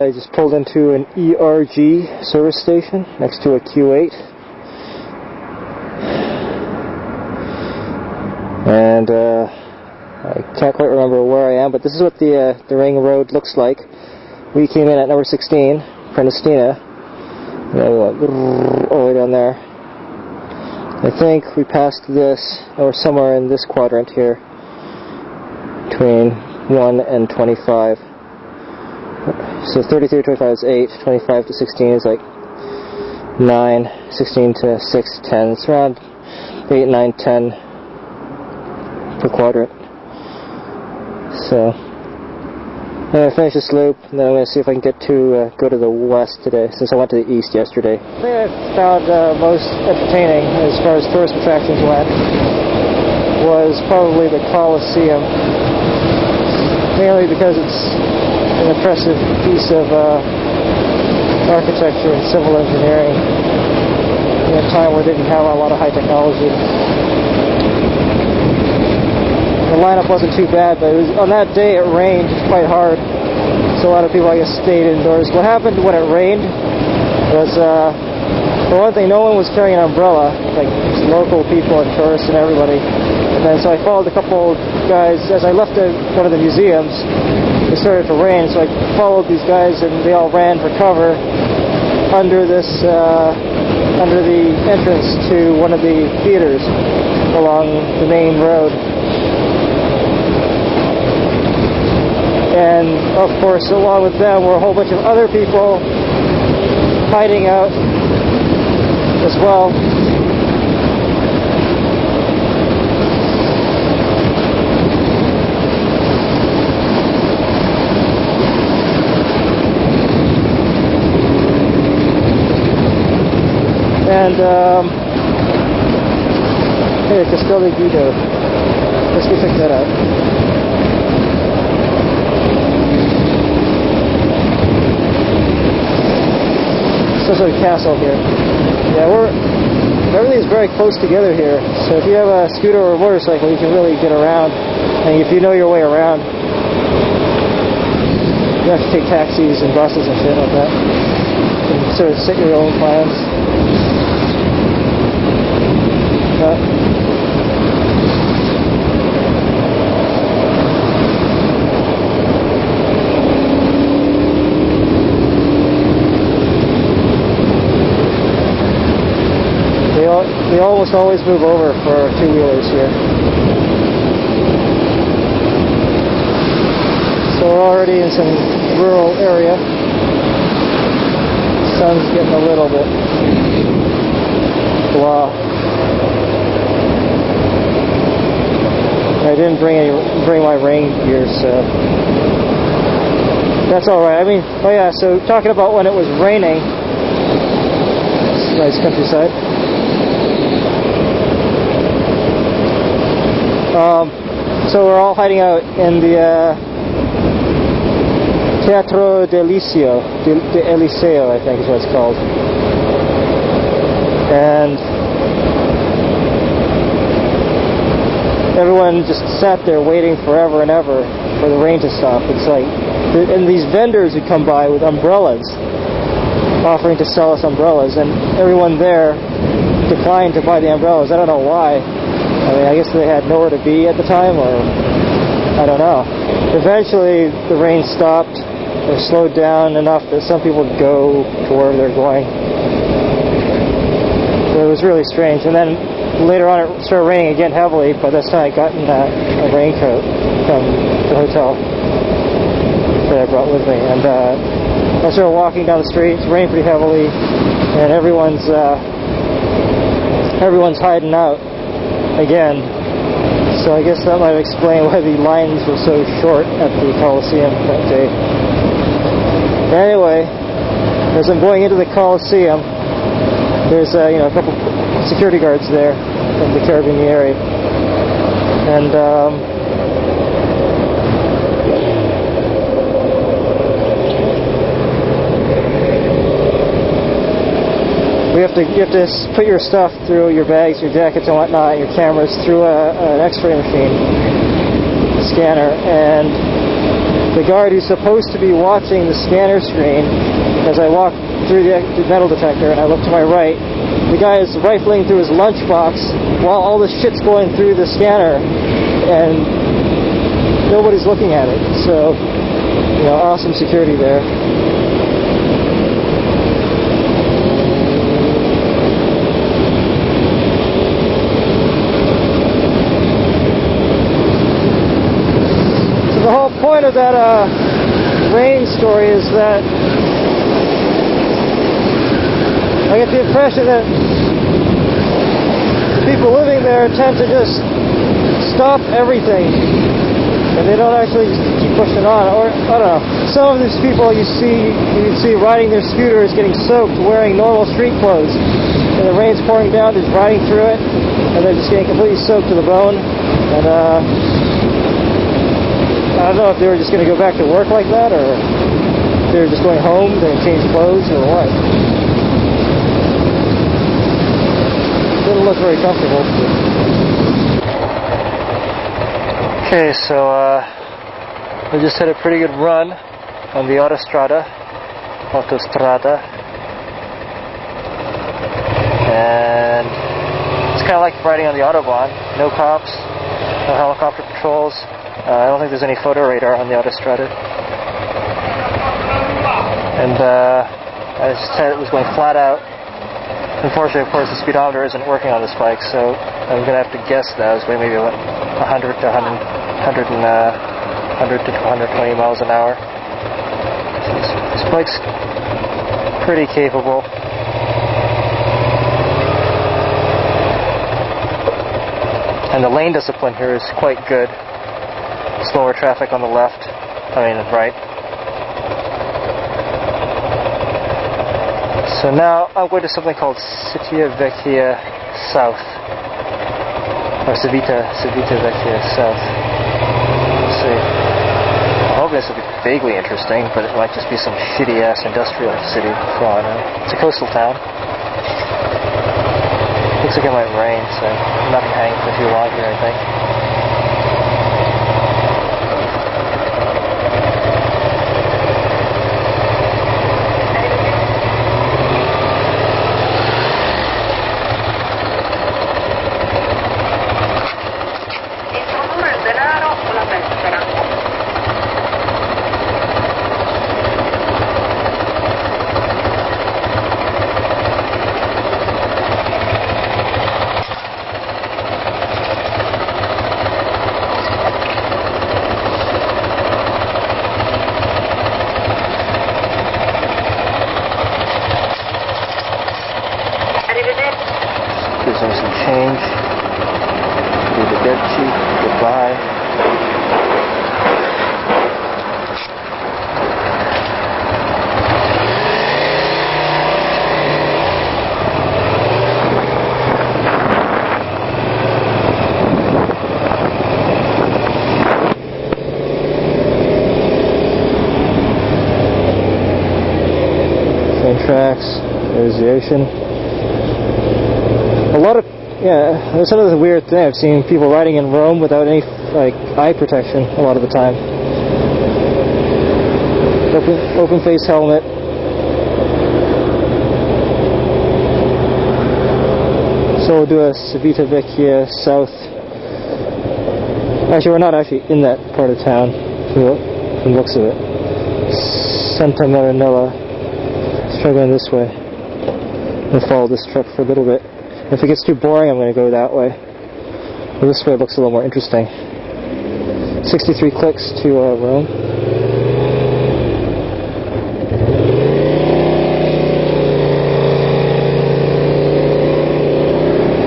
I just pulled into an ERG service station next to a Q8, and I can't quite remember where I am, but this is what the ring road looks like. We came in at number 16, Prenestina, and then we went all the way down there. I think we passed this, or somewhere in this quadrant here, between 1 and 25. So 33 to 25 is 8, 25 to 16 is like 9, 16 to 6, 10. It's around 8, 9, 10 per quadrant. So I'm going to finish this loop, and then I'm going to see if I can get to go to the west today, since I went to the east yesterday. The thing I found most entertaining as far as tourist attractions went was probably the Colosseum, mainly because it's an impressive piece of architecture and civil engineering in a time where we didn't have a lot of high technology. The lineup wasn't too bad, but on that day it rained quite hard, so a lot of people, I guess, stayed indoors. What happened when it rained was, for one thing, no one was carrying an umbrella, like local people and tourists and everybody. And then so I followed a couple guys as I left one of the museums. It started to rain, so I followed these guys, and they all ran for cover under the entrance to one of the theaters along the main road. And of course, along with them were a whole bunch of other people hiding out as well. And hey, Castel de Guido. Let's go check that out. Some sort of castle here. Yeah, everything's very close together here. So if you have a scooter or a motorcycle, you can really get around. And if you know your way around, you have to take taxis and buses and shit like that. And sort of set your own plans. They almost always move over for two-wheelers here. So we're already in some rural area. The sun's getting a little bit blah. I didn't bring my rain gear, so that's all right. I mean, oh yeah. So talking about when it was raining, it's nice countryside. So we're all hiding out in the Teatro de Eliseo, I think is what it's called. And everyone just sat there waiting forever and ever for the rain to stop. It's like, and these vendors would come by with umbrellas, offering to sell us umbrellas, and everyone there declined to buy the umbrellas. I don't know why. I mean, I guess they had nowhere to be at the time, or I don't know. Eventually, the rain stopped or slowed down enough that some people would go to where they're going. So it was really strange. And then later on, it started raining again heavily. By this time, I'd gotten a raincoat from the hotel that I brought with me. And I started walking down the street. It's raining pretty heavily, and everyone's hiding out again. So I guess that might explain why the lines were so short at the Colosseum that day. Anyway, as I'm going into the Colosseum, there's a couple security guards there from the Carabinieri, and you have to put your stuff through, your bags, your jackets and whatnot, your cameras, through an X-ray machine, a scanner, and the guard who's supposed to be watching the scanner screen, as I walk through the metal detector and I look to my right, the guy is rifling through his lunchbox while all this shit's going through the scanner and nobody's looking at it. So, you know, awesome security there. So the whole point of that rain story is that I get the impression that the people living there tend to just stop everything and they don't actually keep pushing on. Or, I don't know, some of these people you can see riding their scooters getting soaked, wearing normal street clothes, and the rain's pouring down, just riding through it, and they're just getting completely soaked to the bone. And I don't know if they were just going to go back to work like that, or if they were just going home to change clothes, or what. Didn't look very comfortable. Okay, so we just had a pretty good run on the autostrada, and it's kind of like riding on the Autobahn. No cops, no helicopter patrols. I don't think there's any photo radar on the autostrada. And I just said it was going flat out. Unfortunately, of course, the speedometer isn't working on this bike, so I'm going to have to guess that I was going maybe 100 to 120 miles an hour. So this bike's pretty capable. And the lane discipline here is quite good. Slower traffic on the left, right. So now I'm going to something called Civita Vecchia South, or Civita Vecchia South. Let's see. I'm hoping this will be vaguely interesting, but it might just be some shitty ass industrial city for all I know. It's a coastal town. Looks like it might rain, so I'm not going to hang for too long here, I think. Gives them some change. Arrivederci. Goodbye. Same tracks. There's the ocean. That's another weird thing. I've seen people riding in Rome without any eye protection a lot of the time. Open face helmet. So we'll do a Civita Vecchia South. Actually, we're not actually in that part of town from the looks of it. Santa Marinella. Let's try going this way. We'll follow this truck for a little bit. If it gets too boring, I'm going to go that way. Well, this way looks a little more interesting. 63 clicks to Rome.